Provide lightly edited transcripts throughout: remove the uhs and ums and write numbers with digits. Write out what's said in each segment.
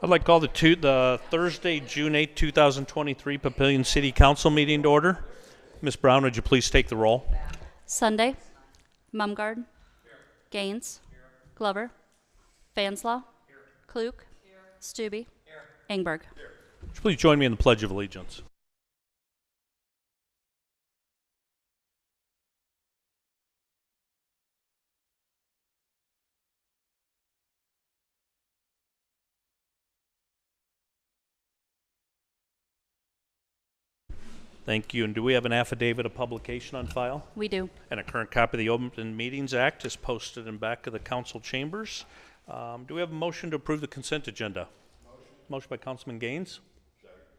I'd like to call the Thursday, June 8, 2023 Papillion City Council meeting to order. Ms. Brown, would you please take the roll? Sunday, Mumgard, Gaines, Glover, Fanslaw, Klug, Stubbe, Engberg. Would you please join me in the Pledge of Allegiance? Thank you. And do we have an affidavit of publication on file? We do. And a current copy of the Open Meetings Act is posted in back of the council chambers. Do we have a motion to approve the consent agenda? Motion by Councilman Gaines.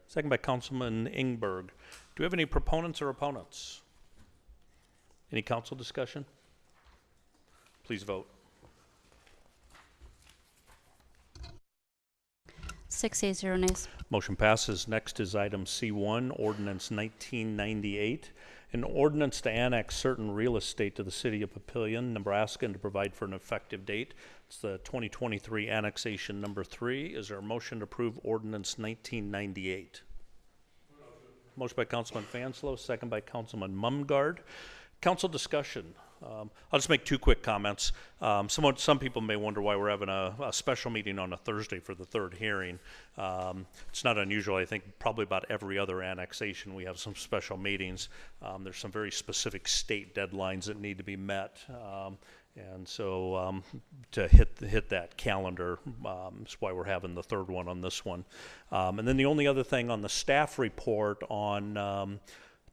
Second by Councilman Engberg. Do we have any proponents or opponents? Any council discussion? Please vote. 6 yeas, 0 nays. Motion passes. Next is item C1, Ordinance 1998, an ordinance to annex certain real estate to the city of Papillion, Nebraska, and to provide for an effective date. It's the 2023 Annexation number 3. Is there a motion to approve Ordinance 1998? Motion by Councilman Fanslow, second by Councilman Mumgard. Council discussion. I'll just make two quick comments. Some people may wonder why we're having a special meeting on a Thursday for the third hearing. It's not unusual. I think probably about every other annexation we have some special meetings. There's some very specific state deadlines that need to be met. And so to hit that calendar is why we're having the third one on this one. And then the only other thing on the staff report on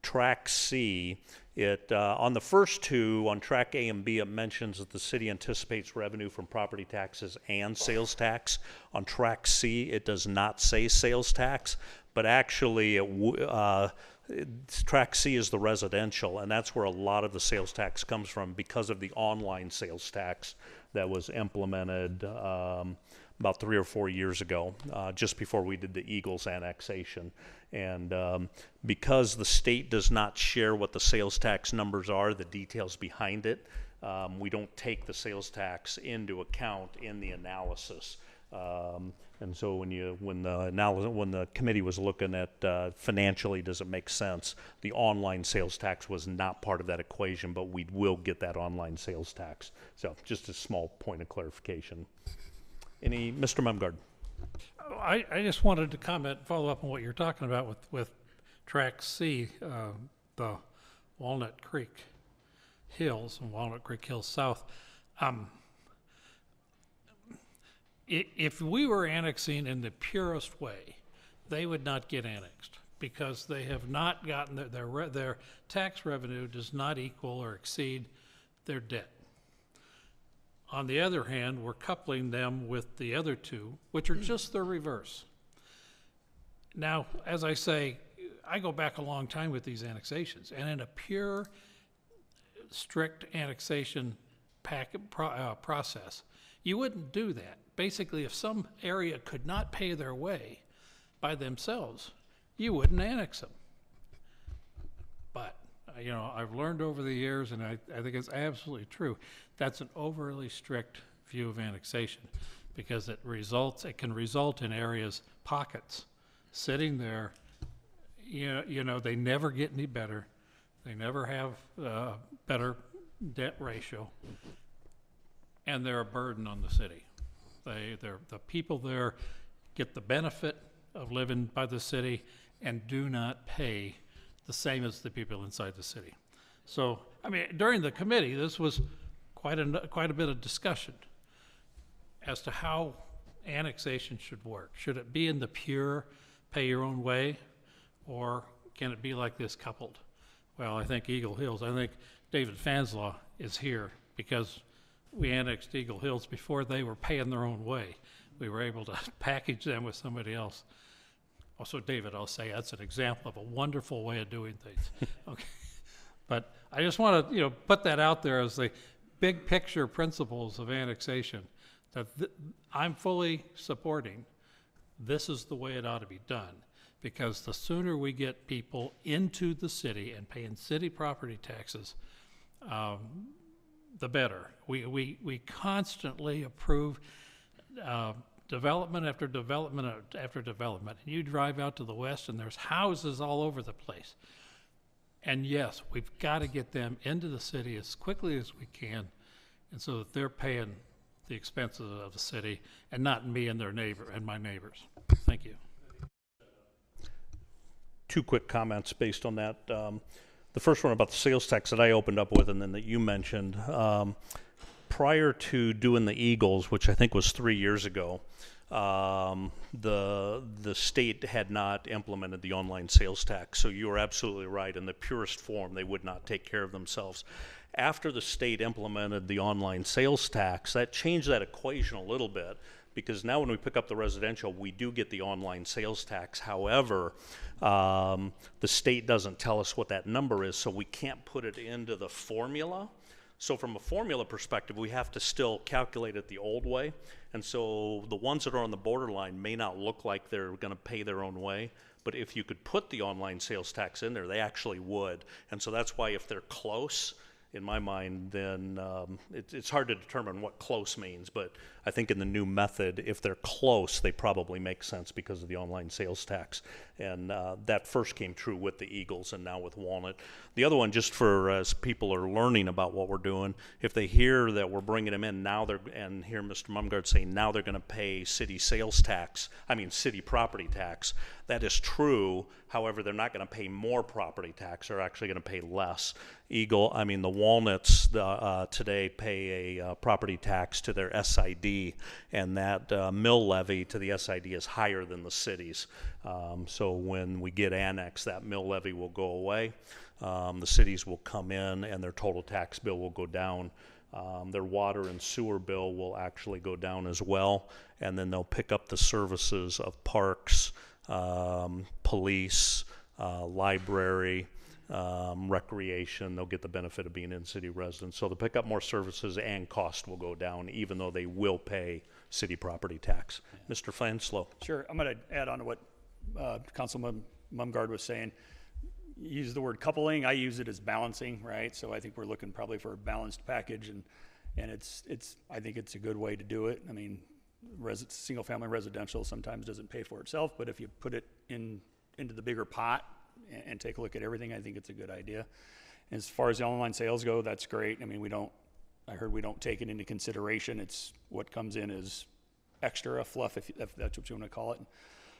Track C, on the first two, on Track A and B, it mentions that the city anticipates revenue from property taxes and sales tax. On Track C, it does not say sales tax, but actually Track C is the residential, and that's where a lot of the sales tax comes from because of the online sales tax that was implemented about 3 or 4 years ago, just before we did the Eagles annexation. And because the state does not share what the sales tax numbers are, the details behind it, we don't take the sales tax into account in the analysis. And so when the committee was looking at financially, does it make sense? The online sales tax was not part of that equation, but we will get that online sales tax. So just a small point of clarification. Mr. Mumgard? I just wanted to follow up on what you're talking about with Track C, the Walnut Creek Hills and Walnut Creek Hills South. If we were annexing in the purest way, they would not get annexed because they have not gotten their tax revenue does not equal or exceed their debt. On the other hand, we're coupling them with the other two, which are just the reverse. Now, as I say, I go back a long time with these annexations, and in a pure, strict annexation process, you wouldn't do that. Basically, if some area could not pay their way by themselves, you wouldn't annex them. But I've learned over the years, and I think it's absolutely true, that's an overly strict view of annexation because it can result in areas, pockets, sitting there, they never get any better. They never have better debt ratio, and they're a burden on the city. The people there get the benefit of living by the city and do not pay the same as the people inside the city. So, during the committee, this was quite a bit of discussion as to how annexation should work. Should it be in the pure pay your own way, or can it be like this coupled? Well, I think Eagle Hills, I think David Fanslaw is here because we annexed Eagle Hills before they were paying their own way. We were able to package them with somebody else. Also, David, I'll say that's an example of a wonderful way of doing things. Okay, but I just want to, put that out there as the big picture principles of annexation that I'm fully supporting. This is the way it ought to be done, because the sooner we get people into the city and paying city property taxes, the better. We constantly approve development after development after development. And you drive out to the west and there's houses all over the place. And yes, we've got to get them into the city as quickly as we can, and so that they're paying the expenses of the city and not me and their neighbor and my neighbors. Thank you. Two quick comments based on that. The first one about the sales tax that I opened up with and then that you mentioned. Prior to doing the Eagles, which I think was 3 years ago, the state had not implemented the online sales tax. So you are absolutely right. In the purest form, they would not take care of themselves. After the state implemented the online sales tax, that changed that equation a little bit, because now when we pick up the residential, we do get the online sales tax. However, the state doesn't tell us what that number is, so we can't put it into the formula. So from a formula perspective, we have to still calculate it the old way. And so the ones that are on the borderline may not look like they're going to pay their own way, but if you could put the online sales tax in there, they actually would. And so that's why if they're close, in my mind, then it's hard to determine what close means, but I think in the new method, if they're close, they probably make sense because of the online sales tax. And that first came true with the Eagles and now with Walnut. The other one, just for as people are learning about what we're doing, if they hear that we're bringing them in now, and hear Mr. Mumgard saying now they're going to pay city sales tax, city property tax, that is true. However, they're not going to pay more property tax. They're actually going to pay less. The Walnuts today pay a property tax to their SID, and that mill levy to the SID is higher than the city's. So when we get annexed, that mill levy will go away. The cities will come in and their total tax bill will go down. Their water and sewer bill will actually go down as well, and then they'll pick up the services of parks, police, library, recreation. They'll get the benefit of being in-city residents. So they'll pick up more services and cost will go down, even though they will pay city property tax. Mr. Fanslow. Sure. I'm going to add on to what Councilman Mumgard was saying. You use the word coupling. I use it as balancing, right? So I think we're looking probably for a balanced package, and I think it's a good way to do it. I mean, single-family residential sometimes doesn't pay for itself, but if you put it into the bigger pot and take a look at everything, I think it's a good idea. As far as the online sales go, that's great. I mean, I heard we don't take it into consideration. It's what comes in is extra, fluff, if that's what you want to call it.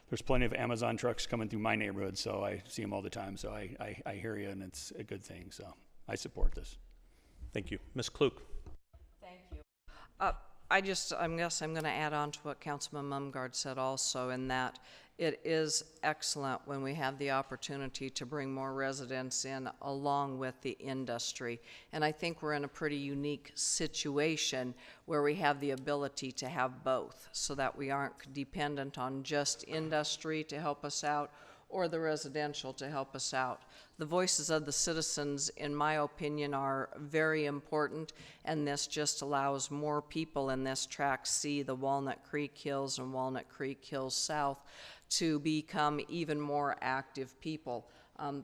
There's plenty of Amazon trucks coming through my neighborhood, so I see them all the time. So I hear you, and it's a good thing. So I support this. Thank you. Ms. Klug. Thank you. I guess I'm going to add on to what Councilman Mumgard said also, in that it is excellent when we have the opportunity to bring more residents in along with the industry. And I think we're in a pretty unique situation where we have the ability to have both, so that we aren't dependent on just industry to help us out or the residential to help us out. The voices of the citizens, in my opinion, are very important, and this just allows more people in this tract see the Walnut Creek Hills and Walnut Creek Hills South to become even more active people.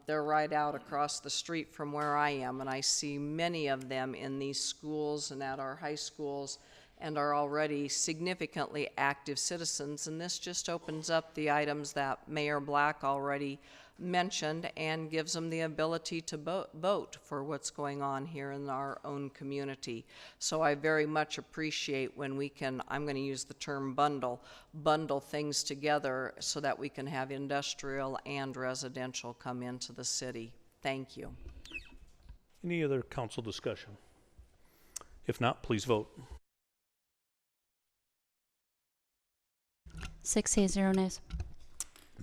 They're right out across the street from where I am, and I see many of them in these schools and at our high schools, and are already significantly active citizens. And this just opens up the items that Mayor Black already mentioned and gives them the ability to vote for what's going on here in our own community. So I very much appreciate when we can, I'm going to use the term bundle things together so that we can have industrial and residential come into the city. Thank you. Any other council discussion? If not, please vote. 6 yeas, 0 nays.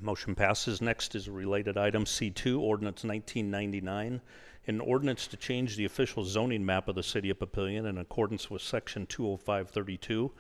Motion passes. Next is a related item, C2, Ordinance 1999, an ordinance to change the official zoning map of the City of Papillion in accordance with Section 20532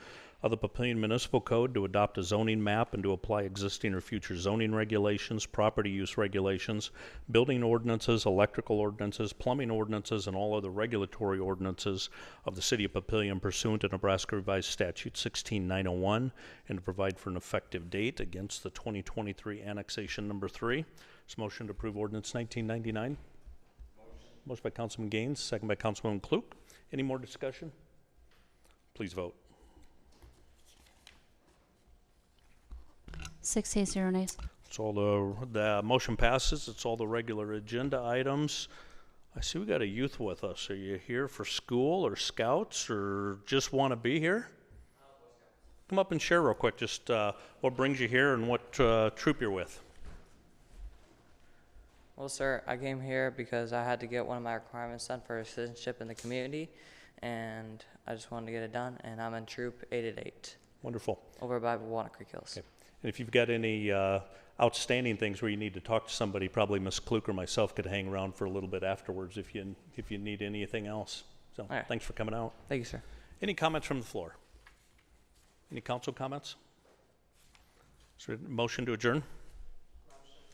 of the Papillion Municipal Code, to adopt a zoning map and to apply existing or future zoning regulations, property use regulations, building ordinances, electrical ordinances, plumbing ordinances, and all other regulatory ordinances of the City of Papillion pursuant to Nebraska Revised Statute 16901, and to provide for an effective date against the 2023 Annexation Number 3. Is motion to approve Ordinance 1999? Motion by Councilman Gaines, second by Councilwoman Klug. Any more discussion? Please vote. 6 yeas, 0 nays. It's all the motion passes. It's all the regular agenda items. I see we got a youth with us. Are you here for school or scouts or just want to be here? Come up and share real quick, just what brings you here and what troop you're with. Well, sir, I came here because I had to get one of my requirements done for citizenship in the community, and I just wanted to get it done, and I'm in Troop 888 Wonderful. over by Walnut Creek Hills. Okay. And if you've got any outstanding things where you need to talk to somebody, probably Miss Kluke or myself could hang around for a little bit afterwards if you need anything else. So right. Thanks for coming out. Thank you, sir. Any comments from the floor? Any council comments? Is there a motion to adjourn?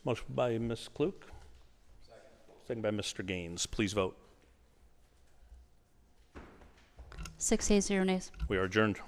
Motion by Ms. Kluke. Second by Mr. Gaines. Please vote. 6 yeas, 0 nays. We are adjourned.